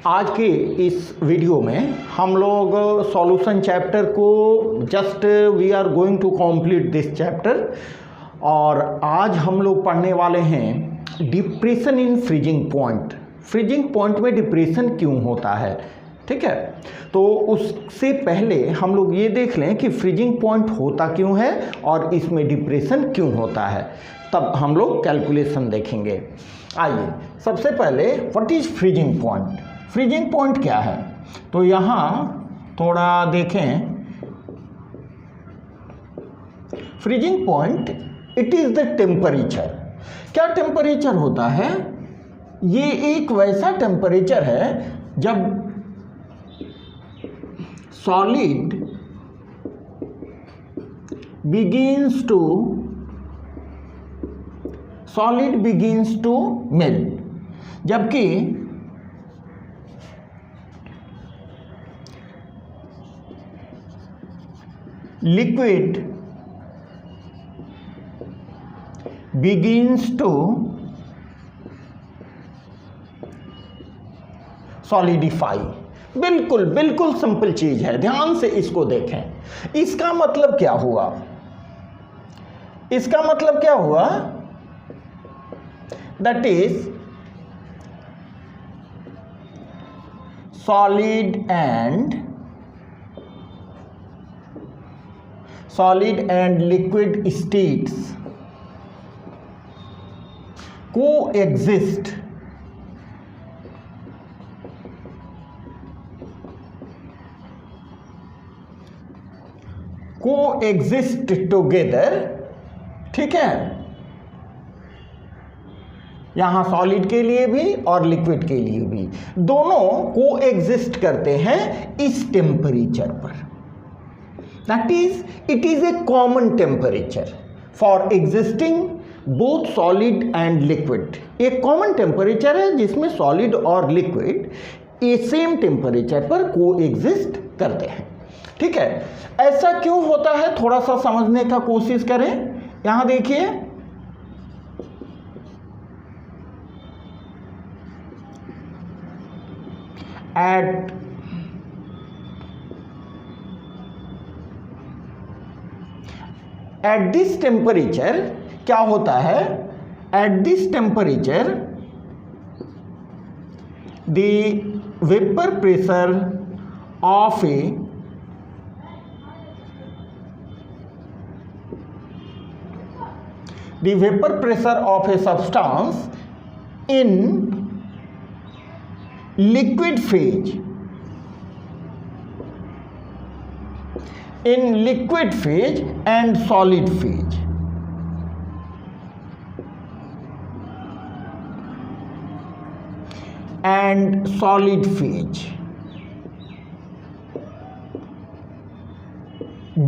आज के इस वीडियो में हम लोग सॉल्यूशन चैप्टर को just we are going to complete this chapter और आज हम लोग पढ़ने वाले हैं depression in freezing point. Freezing point में डिप्रेशन क्यों होता है, ठीक है। तो उससे पहले हम लोग ये देख लें कि फ्रीजिंग पॉइंट होता क्यों है और इसमें डिप्रेशन क्यों होता है, तब हम लोग कैलकुलेशन देखेंगे। आइए सबसे पहले what is freezing point. Freezing point क्या है, तो यहाँ थोड़ा देखें। Freezing point it is the temperature. क्या टेम्परेचर होता है, ये एक वैसा टेम्परेचर है जब सॉलिड begins to melt, जबकि लिक्विड begins to solidify। बिल्कुल सिंपल चीज है, ध्यान से इसको देखें। इसका मतलब क्या हुआ, that is solid and liquid states coexist together, ठीक है। यहां सॉलिड के लिए भी और लिक्विड के लिए भी, दोनों कोएग्जिस्ट करते हैं इस टेम्परेचर पर। That is it is a common temperature for existing both solid and liquid. एक कॉमन टेम्परेचर है जिसमें सॉलिड और लिक्विड ये सेम टेम्परेचर पर कोएग्जिस्ट करते हैं, ठीक है। ऐसा क्यों होता है, थोड़ा सा समझने का कोशिश करें। यहां देखिए, एट दिस टेम्परेचर क्या होता है, at this temperature the vapour pressure of the vapor pressure of a substance in liquid phase and solid phase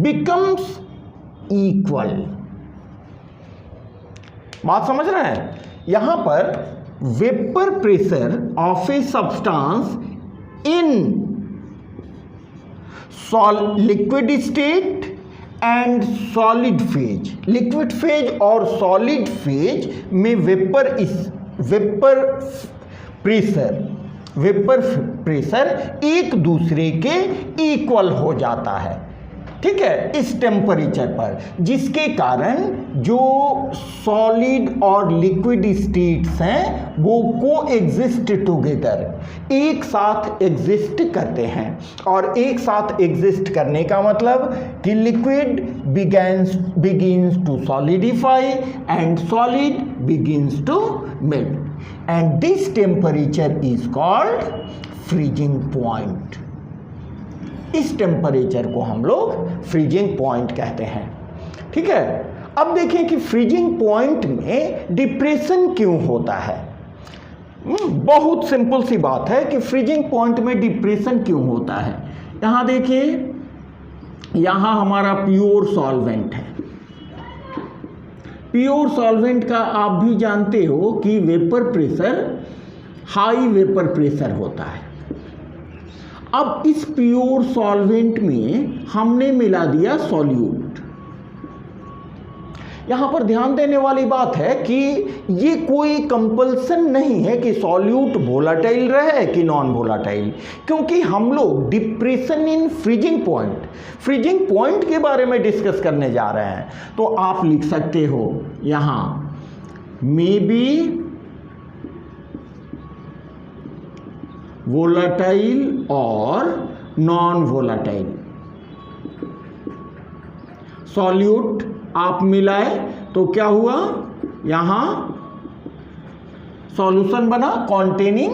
becomes equal। बात समझ रहे हैं, यहां पर vapour pressure of a substance in liquid state and solid phase, liquid phase और solid phase में vapour pressure एक दूसरे के इक्वल हो जाता है, ठीक है, इस टेम्परेचर पर, जिसके कारण जो सॉलिड और लिक्विड स्टेट्स हैं वो कोएग्जिस्ट टुगेदर, एक साथ एग्जिस्ट करते हैं। और एक साथ एग्जिस्ट करने का मतलब कि liquid begins to solidify and solid begins to melt, and this temperature is called freezing point। इस टेम्परेचर को हम लोग फ्रीजिंग पॉइंट कहते हैं, ठीक है। अब देखें कि फ्रीजिंग पॉइंट में डिप्रेशन क्यों होता है। बहुत सिंपल सी बात है कि फ्रीजिंग पॉइंट में डिप्रेशन क्यों होता है। यहां देखिए, यहां हमारा प्योर सॉल्वेंट है। प्योर सॉल्वेंट का आप भी जानते हो कि vapour pressure high vapour pressure होता है। अब इस प्योर सॉल्वेंट में हमने मिला दिया सॉल्यूट। यहाँ पर ध्यान देने वाली बात है कि ये कोई कंपल्सन नहीं है कि सॉल्यूट वोलाटाइल रहे कि नॉन वोलाटाइल, क्योंकि हम लोग डिप्रेशन इन फ्रीजिंग पॉइंट के बारे में डिस्कस करने जा रहे हैं। तो आप लिख सकते हो यहाँ मे बी वोलाटाइल और नॉन वोलाटाइल सॉल्यूट आप मिलाए तो क्या हुआ, यहां सॉल्यूशन बना कॉन्टेनिंग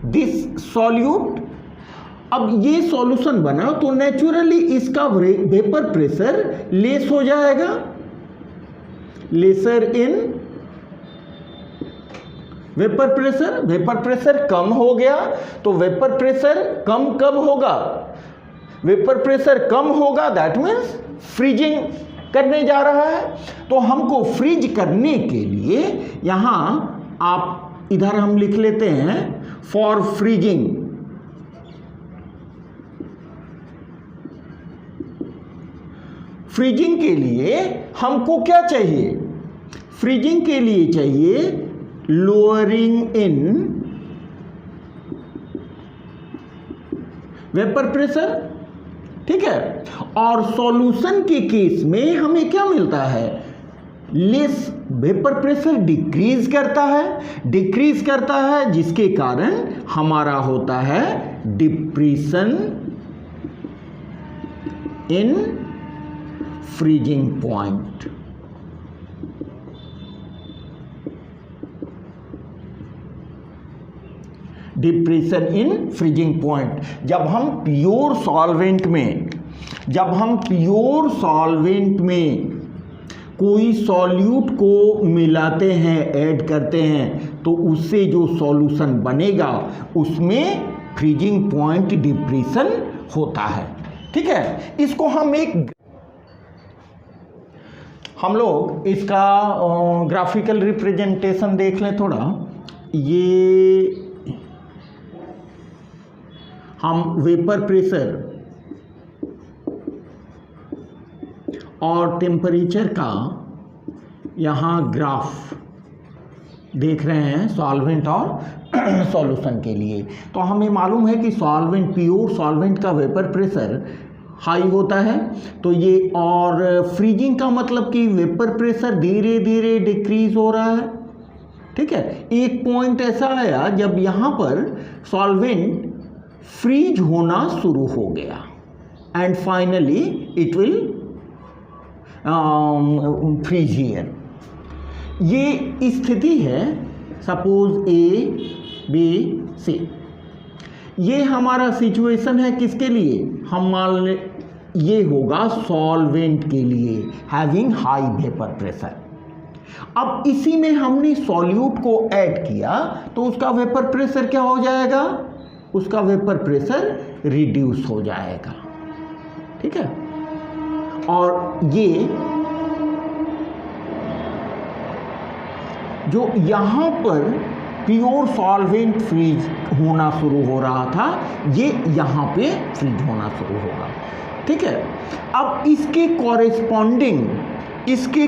दिस सॉल्यूट। अब ये सॉल्यूशन बना तो नेचुरली इसका वेपर प्रेशर लेस हो जाएगा, लेसर इन वेपर प्रेशर कम हो गया। तो वेपर प्रेशर कम कब होगा, वेपर प्रेशर कम होगा, दैट मीन्स फ्रीजिंग करने जा रहा है। तो हमको फ्रीज करने के लिए यहां आप इधर हम लिख लेते हैं फॉर फ्रीजिंग, फ्रीजिंग के लिए हमको क्या चाहिए, फ्रीजिंग के लिए चाहिए लोअरिंग इन वेपर प्रेशर, ठीक है। और सॉल्यूशन के केस में हमें क्या मिलता है, लेस वेपर प्रेशर डिक्रीज करता है, जिसके कारण हमारा होता है depression in freezing point. Depression in freezing point. जब हम प्योर सॉल्वेंट में कोई सॉल्यूट को मिलाते हैं, ऐड करते हैं, तो उससे जो सॉल्यूशन बनेगा उसमें फ्रीजिंग पॉइंट डिप्रेशन होता है, ठीक है। इसको हम लोग इसका ग्राफिकल रिप्रेजेंटेशन देख लें थोड़ा। ये हम वेपर प्रेशर और टेम्परेचर का यहाँ ग्राफ देख रहे हैं सॉल्वेंट और सॉल्यूशन के लिए। तो हमें मालूम है कि प्योर सॉल्वेंट का वेपर प्रेशर हाई होता है, तो ये और फ्रीजिंग का मतलब कि वेपर प्रेशर धीरे धीरे डिक्रीज हो रहा है, ठीक है। एक पॉइंट ऐसा आया जब यहाँ पर सॉल्वेंट फ्रीज होना शुरू हो गया and finally it will freeze here. ये स्थिति है सपोज ए बी सी। ये हमारा सिचुएशन है किसके लिए, हम मान ले ये होगा सॉल्वेंट के लिए हैविंग हाई वेपर प्रेशर। अब इसी में हमने सॉल्यूट को ऐड किया तो उसका वेपर प्रेशर क्या हो जाएगा, उसका वेपर प्रेशर रिड्यूस हो जाएगा, ठीक है। और ये जो यहाँ पर प्योर सॉल्वेंट फ्रीज होना शुरू हो रहा था, ये यहाँ पे फ्रीज होना शुरू होगा, ठीक है। अब इसके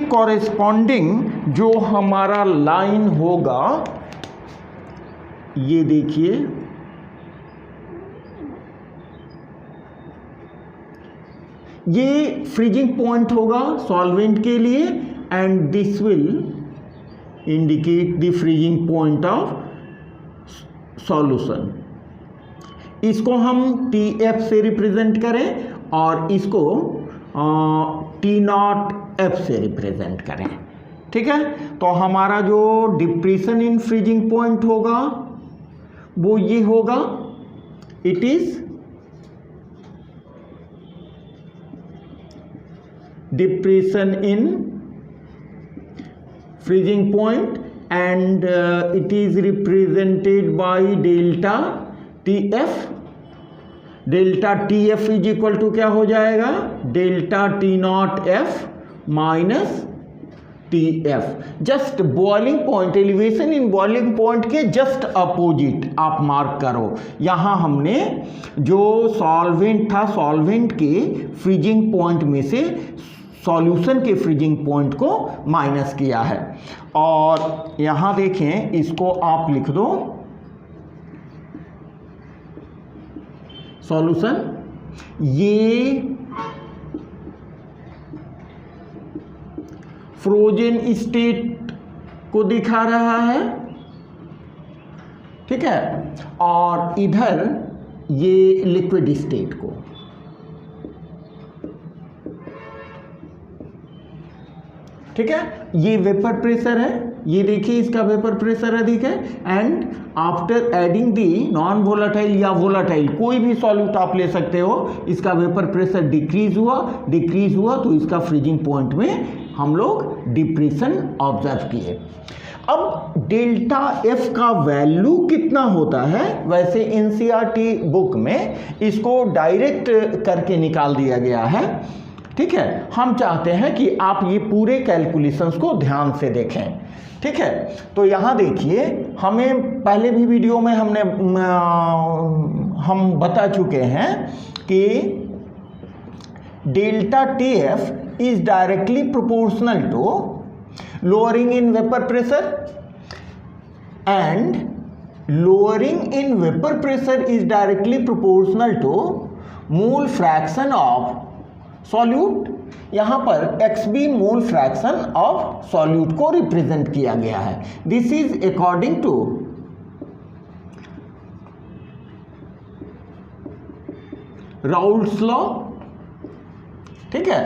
कॉरेस्पॉन्डिंग जो हमारा लाइन होगा, ये देखिए, ये फ्रीजिंग पॉइंट होगा सॉल्वेंट के लिए and this will indicate the freezing point of solution. इसको हम TF से रिप्रेजेंट करें और इसको T0F से रिप्रेजेंट करें, ठीक है। तो हमारा जो डिप्रेशन इन फ्रीजिंग पॉइंट होगा वो ये होगा, it is depression in freezing point and it is represented by delta TF। Delta TF is equal to क्या हो जाएगा, delta T0F minus TF। Just boiling point, elevation in boiling point के just opposite आप mark करो। यहाँ हमने जो solvent था, सॉल्वेंट के फ्रीजिंग पॉइंट में से सॉल्यूशन के फ्रीजिंग पॉइंट को माइनस किया है। और यहाँ देखें, इसको आप लिख दो सॉल्यूशन, ये फ्रोजन स्टेट को दिखा रहा है, ठीक है, और इधर ये लिक्विड स्टेट को। ठीक है, ये वेपर प्रेशर है, ये देखिए इसका वेपर प्रेशर अधिक है। And after adding the non volatile या वोलाटाइल कोई भी सॉल्यूट आप ले सकते हो, इसका वेपर प्रेशर डिक्रीज हुआ तो इसका फ्रीजिंग पॉइंट में हम लोग डिप्रेशन ऑब्जर्व किए। अब डेल्टा एफ का वैल्यू कितना होता है, वैसे एनसीईआरटी बुक में इसको डायरेक्ट करके निकाल दिया गया है। ठीक है, हम चाहते हैं कि आप ये पूरे कैलकुलेशंस को ध्यान से देखें। ठीक है, तो यहाँ देखिए, हमें पहले भी वीडियो में हम बता चुके हैं कि delta T F is directly proportional to lowering in vapour pressure, and lowering in vapour pressure is directly proportional to mole fraction of solute. यहां पर XB mole fraction of solute को रिप्रेजेंट किया गया है। This is according to Raoult's law. ठीक है,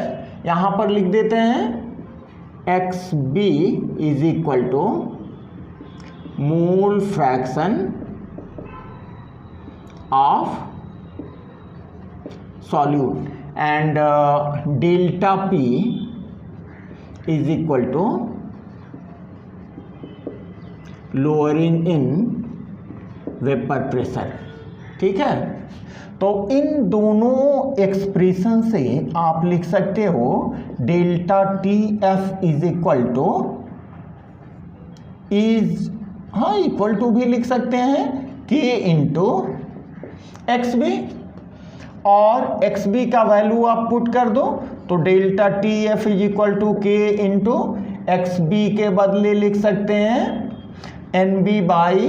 यहां पर लिख देते हैं XB is equal to mole fraction of solute and delta P is equal to lowering in vapor pressure। ठीक है, तो इन दोनों एक्सप्रेशन से आप लिख सकते हो delta T F is equal to equal to भी लिख सकते हैं K इंटू XB, और XB का वैल्यू आप पुट कर दो तो delta T F is equal to K into XB के बदले लिख सकते हैं NB by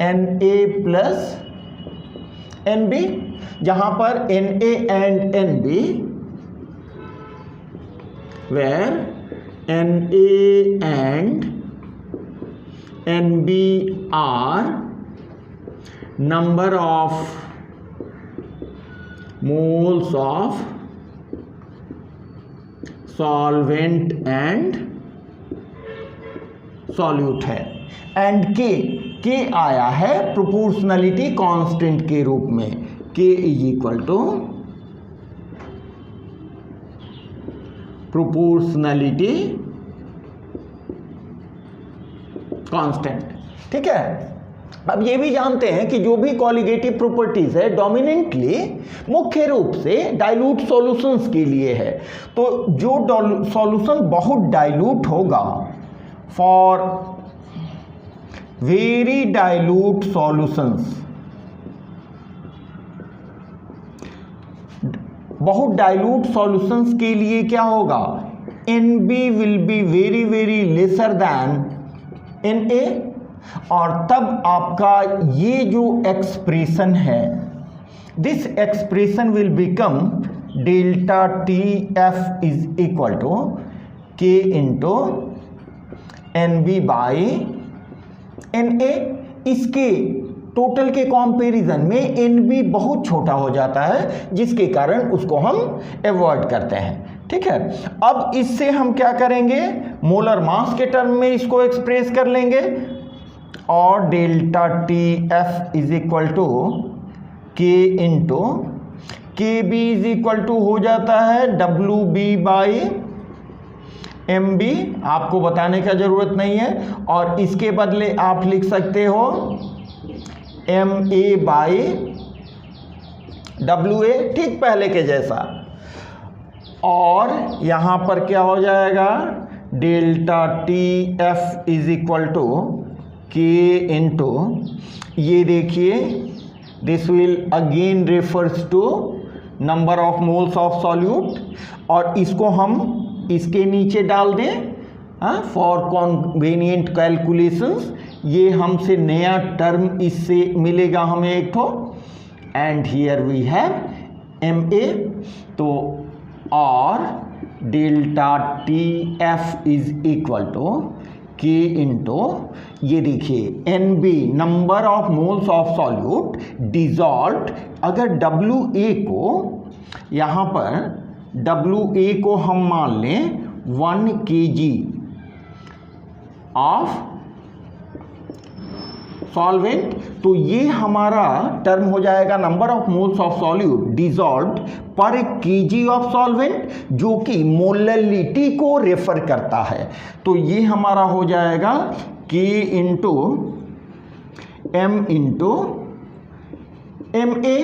NA plus NB, जहां पर NA and NB where NA and NB are number of moles of solvent and solute है, एंड K आया है प्रोपोर्शनलिटी कांस्टेंट के रूप में। K is equal to proportionality constant. ठीक है, अब ये भी जानते हैं कि जो भी कॉलिगेटिव प्रॉपर्टीज है डोमिनेंटली मुख्य रूप से डाइल्यूट सॉल्यूशंस के लिए है। तो जो सॉल्यूशन बहुत डाइल्यूट होगा, फॉर वेरी डाइल्यूट सॉल्यूशंस, बहुत डाइल्यूट सॉल्यूशंस के लिए क्या होगा, NB will be very very lesser than NA, और तब आपका ये जो एक्सप्रेशन है, this expression will become delta T F is equal to K into NB by NA। इसके टोटल के कंपैरिजन में NB बहुत छोटा हो जाता है, जिसके कारण उसको हम अवॉइड करते हैं। ठीक है, अब इससे हम क्या करेंगे, मोलर मास के टर्म में इसको एक्सप्रेस कर लेंगे, और delta T F is equal to K into KB is equal to हो जाता है WB बाई MB, आपको बताने का जरूरत नहीं है, और इसके बदले आप लिख सकते हो MA बाई WA, ठीक पहले के जैसा। और यहाँ पर क्या हो जाएगा, delta T F is equal to K into, ये देखिए this will again refers to number of moles of solute, और इसको हम इसके नीचे डाल दें फॉर कॉन्वेनिएंट कैलकुलेशंस। ये हमसे नया टर्म इससे मिलेगा हमें एक ठो, and here we have MA। तो और delta TF is equal to K into, ये देखिए NB number of moles of solute dissolve. अगर WA को, यहाँ पर WA को हम मान लें 1 kg ऑफ सॉल्वेंट, तो ये हमारा टर्म हो जाएगा number of moles of solute dissolved पर केजी ऑफ सॉल्वेंट, जो कि मोललिटी को रेफर करता है। तो ये हमारा हो जाएगा K into M into MA।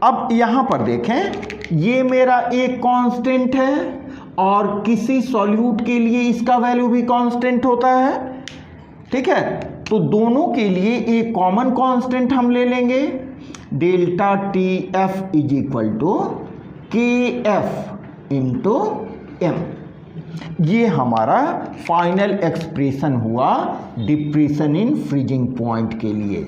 अब यहाँ पर देखें, ये मेरा एक कांस्टेंट है और किसी सॉल्यूट के लिए इसका वैल्यू भी कांस्टेंट होता है, ठीक है। तो दोनों के लिए एक कॉमन कांस्टेंट हम ले लेंगे, delta TF is equal to KF into M। ये हमारा फाइनल एक्सप्रेशन हुआ डिप्रेशन इन फ्रीजिंग पॉइंट के लिए,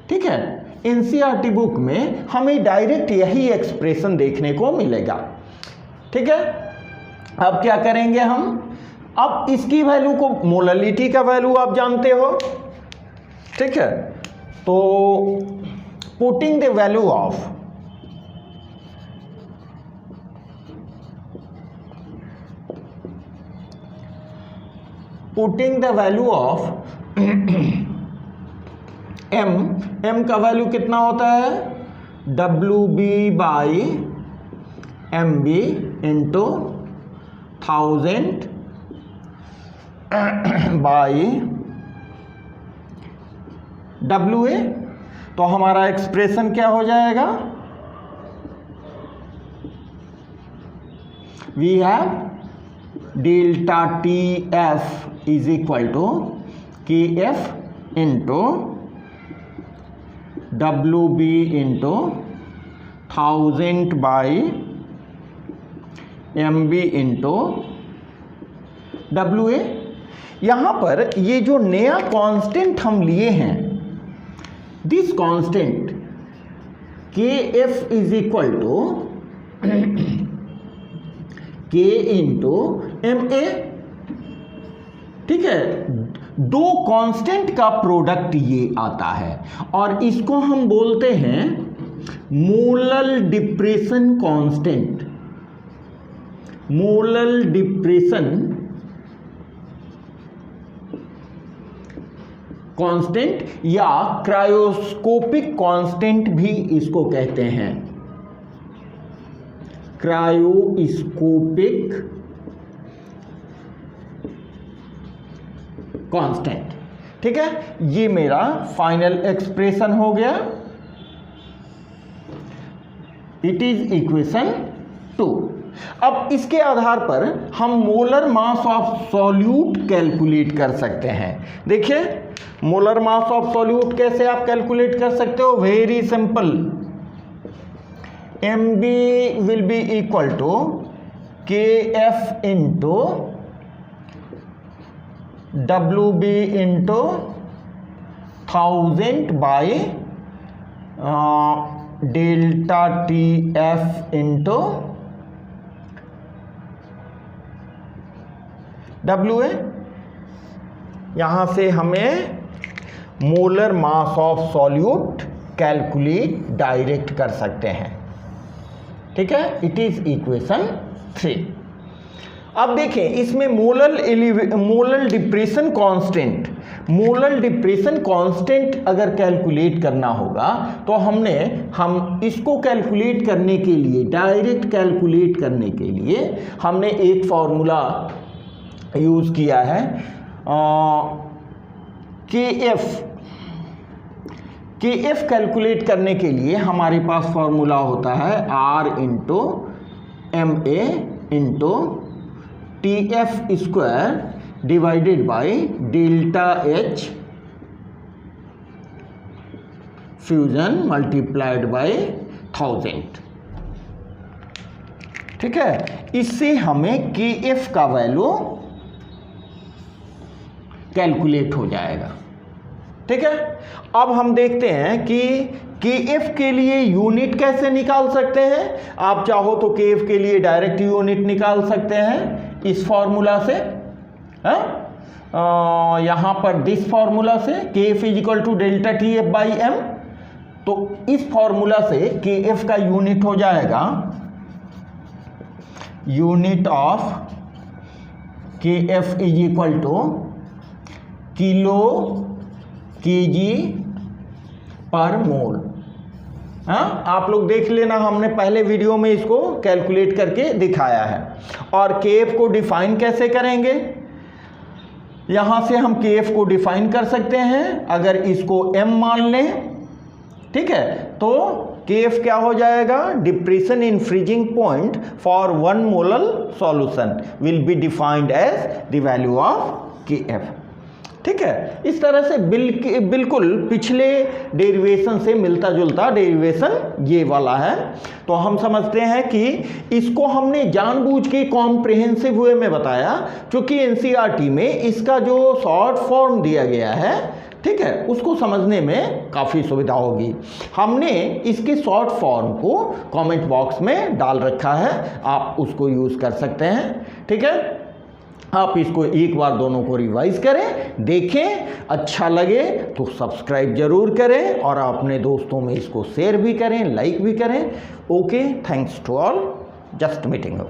ठीक है। NCERT बुक में हमें डायरेक्ट यही एक्सप्रेशन देखने को मिलेगा, ठीक है। अब क्या करेंगे हम, अब इसकी वैल्यू को, मोललिटी का वैल्यू आप जानते हो, ठीक है। तो putting the value of M का वैल्यू कितना होता है, WB by MB into 1000 by WA। तो हमारा एक्सप्रेशन क्या हो जाएगा, we have delta TF is equal to KF into WB into 1000 by MB into WA। यहाँ पर ये जो नया कांस्टेंट हम लिए हैं, this constant KF is equal to K into MA, ठीक है। दो कांस्टेंट का प्रोडक्ट ये आता है और इसको हम बोलते हैं molal depression constant, molal depression constant या क्रायोस्कोपिक कांस्टेंट भी इसको कहते हैं, क्रायोस्कोपिक कांस्टेंट, ठीक है। ये मेरा फाइनल एक्सप्रेशन हो गया, इट इज इक्वेशन 2। अब इसके आधार पर हम molar mass of solute calculate कर सकते हैं। देखिए, मोलर मास ऑफ सॉल्यूट कैसे आप कैलकुलेट कर सकते हो, very simple. MB will be equal to KF into WB into 1000 by delta TF into WA। यहाँ से हमें molar mass of solute calculate direct कर सकते हैं, ठीक है। It is equation 3। अब देखें, इसमें molal depression constant, molal depression constant अगर कैलकुलेट करना होगा तो हम इसको कैलकुलेट करने के लिए, डायरेक्ट कैलकुलेट करने के लिए हमने एक फॉर्मूला यूज किया है, KF कैलकुलेट करने के लिए हमारे पास फॉर्मूला होता है R into MA into TF square divided by delta H fusion multiplied by 1000, ठीक है, इससे हमें KF का वैल्यू कैलकुलेट हो जाएगा। ठीक है, अब हम देखते हैं कि KF के लिए यूनिट कैसे निकाल सकते हैं। आप चाहो तो KF के लिए डायरेक्ट यूनिट निकाल सकते हैं इस फॉर्मूला से, यहाँ पर दिस फॉर्मूला से KF is to delta TF/m। तो इस फॉर्मूला से KF का यूनिट हो जाएगा, unit of KF is equal two kilo KG पर मोल। हाँ, आप लोग देख लेना, हमने पहले वीडियो में इसको कैलकुलेट करके दिखाया है। और KF को डिफाइन कैसे करेंगे, यहाँ से हम KF को डिफाइन कर सकते हैं अगर इसको m मान लें। ठीक है, तो KF क्या हो जाएगा, depression in freezing point for 1 molar solution will be defined as the value of KF। ठीक है, इस तरह से बिल्कुल पिछले डेरिवेशन से मिलता जुलता डेरिवेशन ये वाला है। तो हम समझते हैं कि इसको हमने जानबूझ के कॉम्प्रिहेंसिव वे में बताया, क्योंकि एनसीईआरटी में इसका जो शॉर्ट फॉर्म दिया गया है, ठीक है, उसको समझने में काफ़ी सुविधा होगी। हमने इसके शॉर्ट फॉर्म को कमेंट बॉक्स में डाल रखा है, आप उसको यूज़ कर सकते हैं। ठीक है, आप इसको एक बार दोनों को रिवाइज करें, देखें, अच्छा लगे तो सब्सक्राइब जरूर करें और अपने दोस्तों में इसको शेयर भी करें, लाइक भी करें। Okay, thanks to all, just meeting.